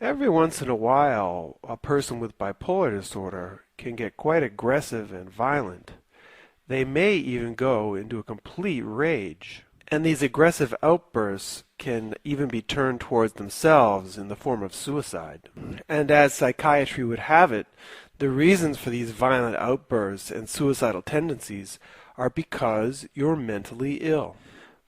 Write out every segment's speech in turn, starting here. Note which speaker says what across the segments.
Speaker 1: Every once in a while, a person with bipolar disorder can get quite aggressive and violent. They may even go into a complete rage. And these aggressive outbursts can even be turned towards themselves in the form of suicide. And as psychiatry would have it, the reasons for these violent outbursts and suicidal tendencies are because you're mentally ill.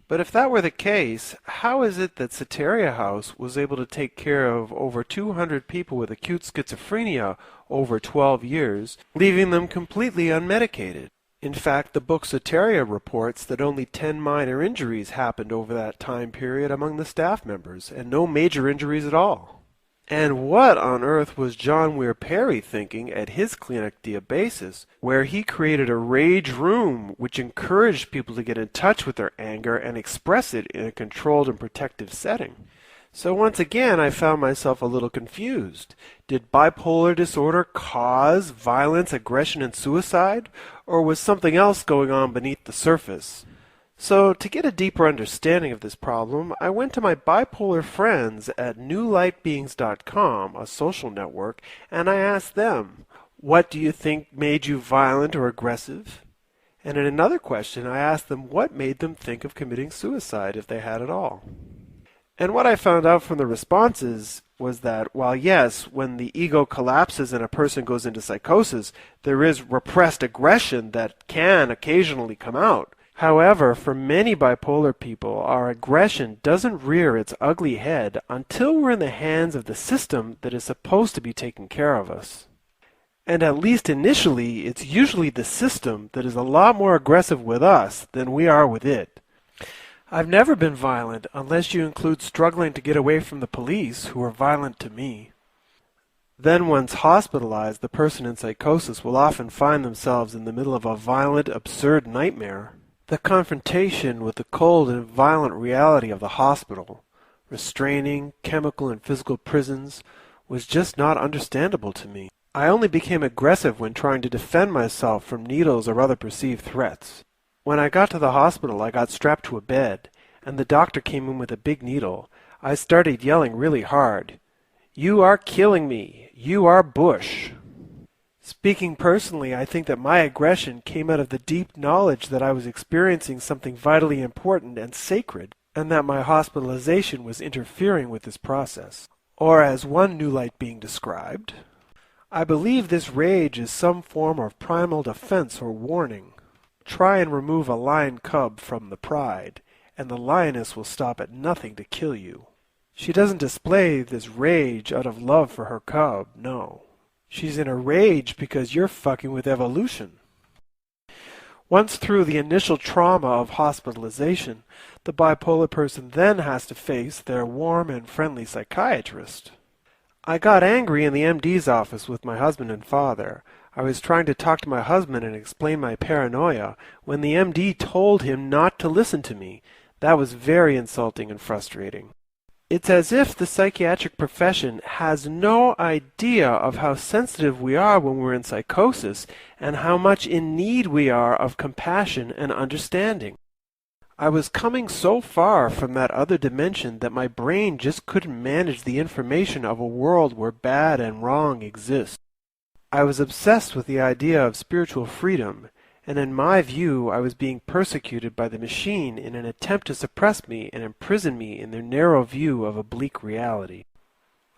Speaker 1: But if that were the case, how is it that Soteria House was able to take care of over 200 people with acute schizophrenia over 12 years, leaving them completely unmedicated? In fact, the book Soteria reports that only 10 minor injuries happened over that time period among the staff members, and no major injuries at all. And what on earth was John Weir Perry thinking at his clinic Diabasis, where he created a rage room which encouraged people to get in touch with their anger and express it in a controlled and protective setting? So once again, I found myself a little confused. Did bipolar disorder cause violence, aggression, and suicide? Or was something else going on beneath the surface? So, to get a deeper understanding of this problem, I went to my bipolar friends at newlightbeings.com, a social network, and I asked them, what do you think made you violent or aggressive? And in another question, I asked them what made them think of committing suicide if they had at all. And what I found out from the responses was that, while yes, when the ego collapses and a person goes into psychosis, there is repressed aggression that can occasionally come out. However, for many bipolar people, our aggression doesn't rear its ugly head until we're in the hands of the system that is supposed to be taking care of us. And at least initially, it's usually the system that is a lot more aggressive with us than we are with it. I've never been violent unless you include struggling to get away from the police, who are violent to me. Then once hospitalized, the person in psychosis will often find themselves in the middle of a violent, absurd nightmare. The confrontation with the cold and violent reality of the hospital, restraining, chemical and physical prisons, was just not understandable to me. I only became aggressive when trying to defend myself from needles or other perceived threats. When I got to the hospital, I got strapped to a bed, and the doctor came in with a big needle. I started yelling really hard, "You are killing me! You are Bush!" Speaking personally, I think that my aggression came out of the deep knowledge that I was experiencing something vitally important and sacred, and that my hospitalization was interfering with this process. Or as one New Light being described, I believe this rage is some form of primal defense or warning. Try and remove a lion cub from the pride, and the lioness will stop at nothing to kill you. She doesn't display this rage out of love for her cub, no. She's in a rage because you're fucking with evolution. Once through the initial trauma of hospitalization, the bipolar person then has to face their warm and friendly psychiatrist. I got angry in the MD's office with my husband and father. I was trying to talk to my husband and explain my paranoia when the MD told him not to listen to me. That was very insulting and frustrating. It's as if the psychiatric profession has no idea of how sensitive we are when we're in psychosis and how much in need we are of compassion and understanding. I was coming so far from that other dimension that my brain just couldn't manage the information of a world where bad and wrong exist. I was obsessed with the idea of spiritual freedom, and in my view I was being persecuted by the machine in an attempt to suppress me and imprison me in their narrow view of a bleak reality.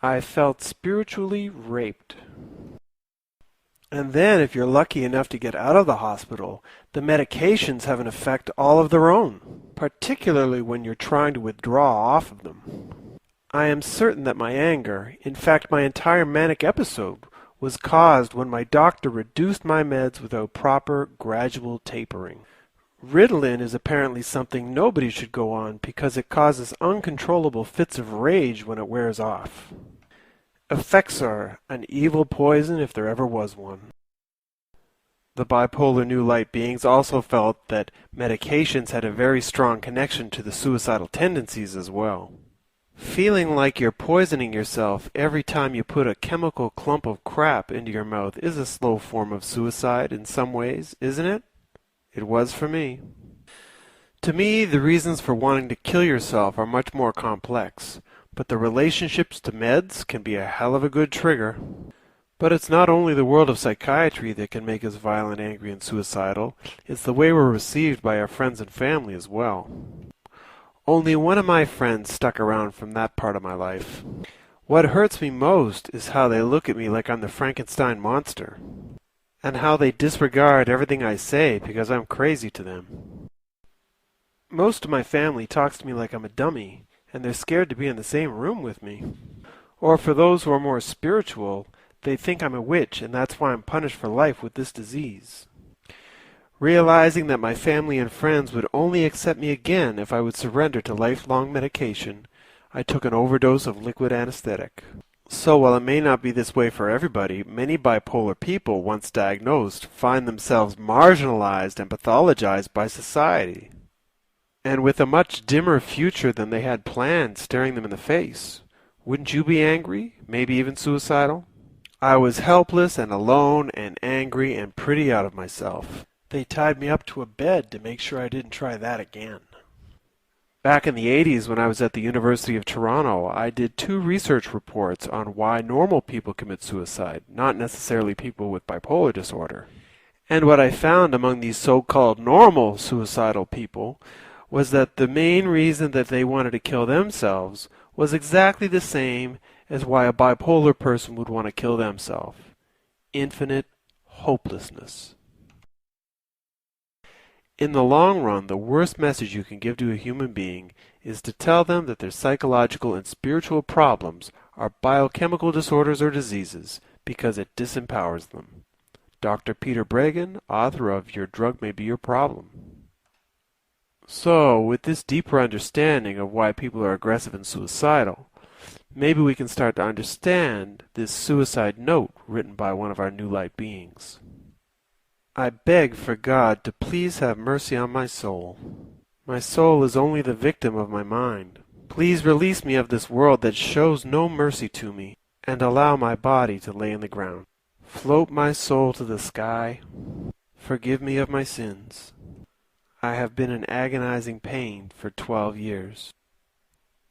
Speaker 1: I felt spiritually raped. And then, if you're lucky enough to get out of the hospital, the medications have an effect all of their own, particularly when you're trying to withdraw off of them. I am certain that my anger, in fact my entire manic episode, was caused when my doctor reduced my meds without proper gradual tapering. Ritalin is apparently something nobody should go on because it causes uncontrollable fits of rage when it wears off. Effexor, an evil poison if there ever was one. The bipolar New Light beings also felt that medications had a very strong connection to the suicidal tendencies as well. Feeling like you're poisoning yourself every time you put a chemical clump of crap into your mouth is a slow form of suicide in some ways, isn't it? It was for me. To me, the reasons for wanting to kill yourself are much more complex. but the relationships to meds can be a hell of a good trigger. But it's not only the world of psychiatry that can make us violent, angry, and suicidal. It's the way we're received by our friends and family as well. Only one of my friends stuck around from that part of my life. What hurts me most is how they look at me like I'm the Frankenstein monster, and how they disregard everything I say because I'm crazy to them. Most of my family talks to me like I'm a dummy, and they're scared to be in the same room with me. Or for those who are more spiritual, they think I'm a witch, and that's why I'm punished for life with this disease. Realizing that my family and friends would only accept me again if I would surrender to lifelong medication, I took an overdose of liquid anesthetic. So while it may not be this way for everybody, many bipolar people, once diagnosed, find themselves marginalized and pathologized by society, and with a much dimmer future than they had planned staring them in the face. Wouldn't you be angry, maybe even suicidal? I was helpless and alone and angry and pretty out of myself. They tied me up to a bed to make sure I didn't try that again. Back in the 80s, when I was at the University of Toronto, I did 2 research reports on why normal people commit suicide, not necessarily people with bipolar disorder. And what I found among these so-called normal suicidal people was that the main reason that they wanted to kill themselves was exactly the same as why a bipolar person would want to kill themselves: infinite hopelessness. In the long run, the worst message you can give to a human being is to tell them that their psychological and spiritual problems are biochemical disorders or diseases, because it disempowers them. Dr. Peter Breggin, author of Your Drug May Be Your Problem. So, with this deeper understanding of why people are aggressive and suicidal, maybe we can start to understand this suicide note written by one of our new light beings. I beg for God to please have mercy on my soul. My soul is only the victim of my mind. Please release me of this world that shows no mercy to me, and allow my body to lay in the ground. Float my soul to the sky. Forgive me of my sins. I have been in agonizing pain for 12 years.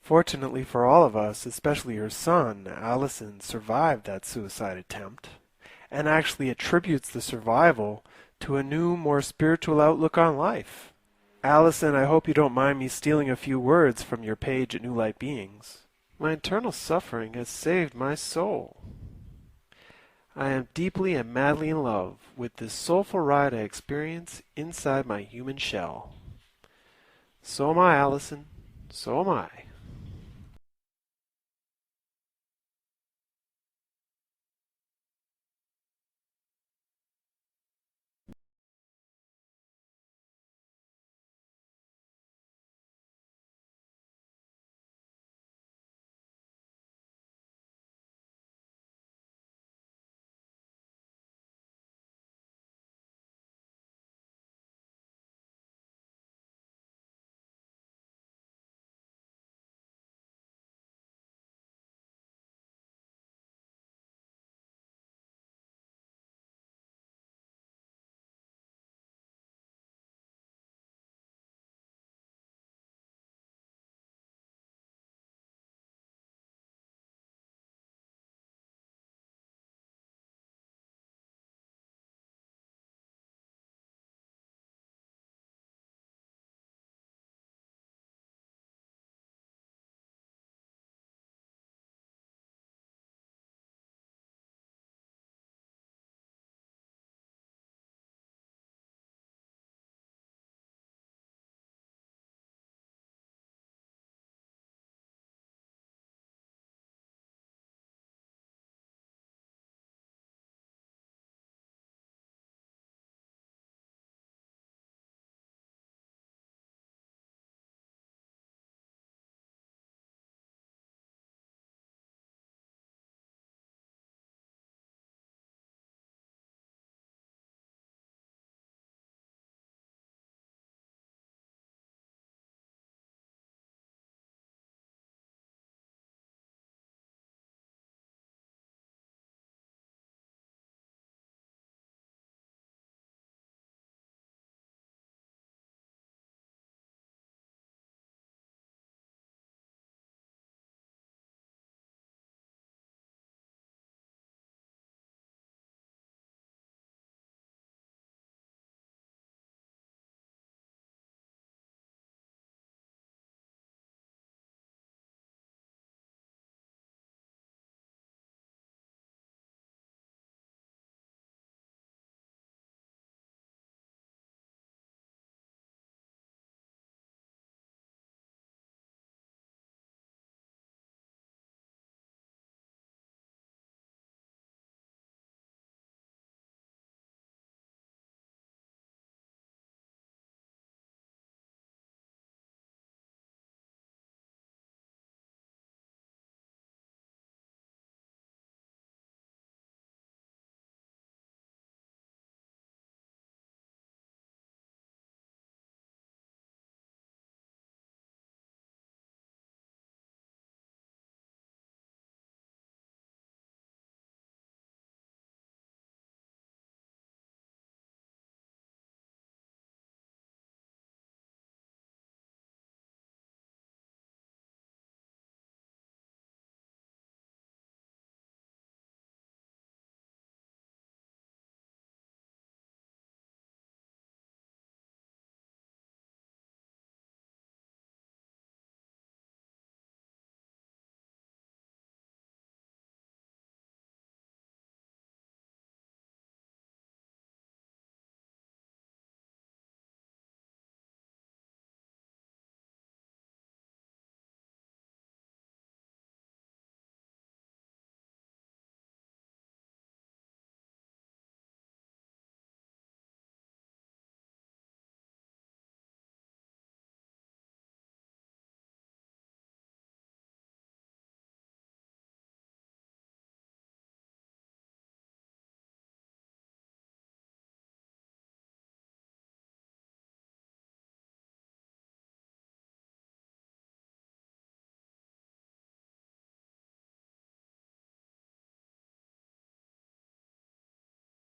Speaker 1: Fortunately for all of us, especially her son, Allison, survived that suicide attempt, and actually attributes the survival to a new, more spiritual outlook on life. Allison, I hope you don't mind me stealing a few words from your page at New Light Beings. My internal suffering has saved my soul. I am deeply and madly in love with this soulful ride I experience inside my human shell. So am I, Allison. So am I.